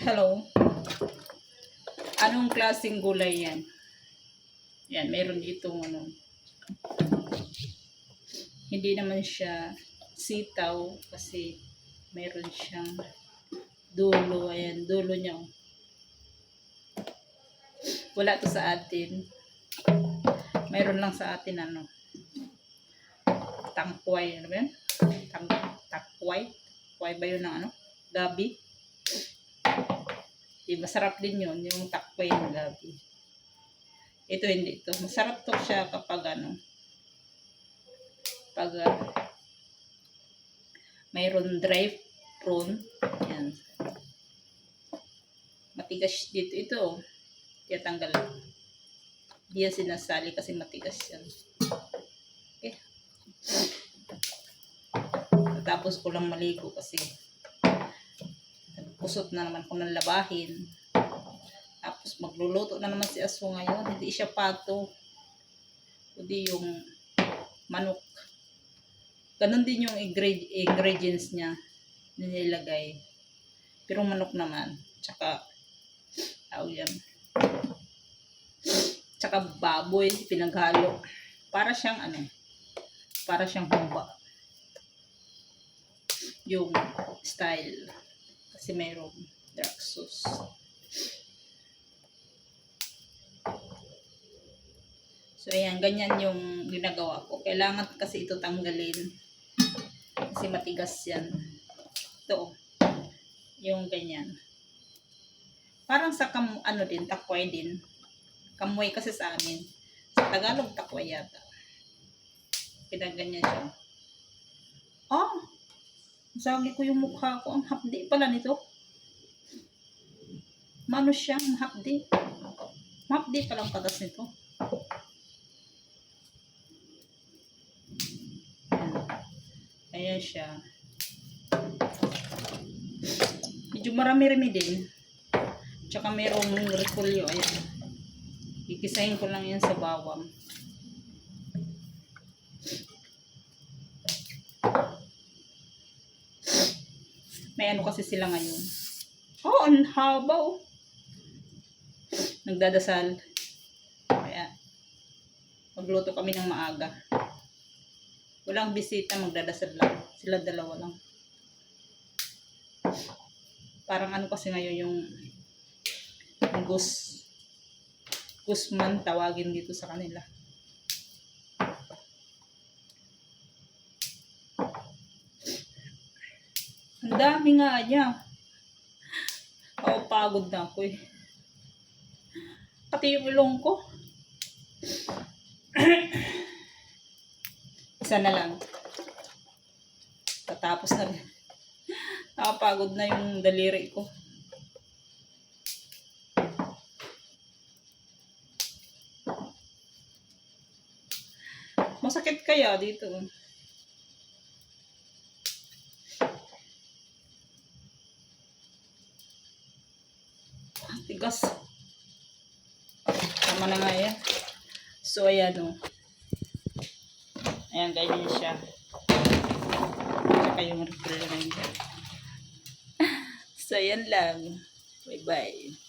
Hello. Anong klaseng gulay yan? Yan, meron ditong ano. Hindi naman siya sitaw kasi meron siyang dulo. Ayan, dulo niya. Wala to sa atin. Meron lang sa atin ano. Tangkway. Ano ba yan? Takway. Takway ba yun ng ano? Gabi. Masarap din yun. Yung takway ng gabi. Ito hindi ito. Masarap to siya kapag ano. Pag mayroon dry prawn. Yan. Matigas dito. Ito. Kaya tanggal. Di yan sinasali kasi matigas yan. Okay. Tapos ko lang maligo kasi kusot na naman ko ng labahin. Tapos magluluto na naman si Aso ngayon. Hindi siya pato. Kundi yung manok. Ganon din yung ingredients niya nilagay. Pero manok naman. Tsaka yan. Tsaka baboy pinaghalo. Para siyang ano. Para siyang humba. Yung style. Kasi mayroong dark sauce. So, ayan. Ganyan yung ginagawa ko. Kailangan kasi ito tanggalin. Kasi matigas yan. Ito. Yung ganyan. Parang sa ano din, takway din. Kamoy kasi sa amin. Sa Tagalog, takway yata. Pinaganyan siya. Oh! Sagi ko yung mukha ko. Ang hapdi pala nito. Mano siya? Mahapdi. Mahapdi palang katas nito. Ayan siya. Medyo marami-rami din. Tsaka mayroong repolyo. Ayan. Ikisahin ko lang yan sa bawang. May ano kasi sila ngayon. Oh, ang haba oh. Nagdadasal. Kaya, magluto kami ng maaga. Walang bisita, magdadasal lang. Sila dalawa lang. Parang ano kasi ngayon yung Guzman tawagin dito sa kanila. Ang dami nga niya. Pagod na ako eh. Pati yung ilong ko. Isa na lang. Tatapos na rin. Nakapagod na yung daliri ko. Masakit kaya dito. Tigas. Tama na nga yan. So, ayan o. Ayan, ganyan siya. Tsaka yung refill na yun. So, ayan lang. Bye-bye.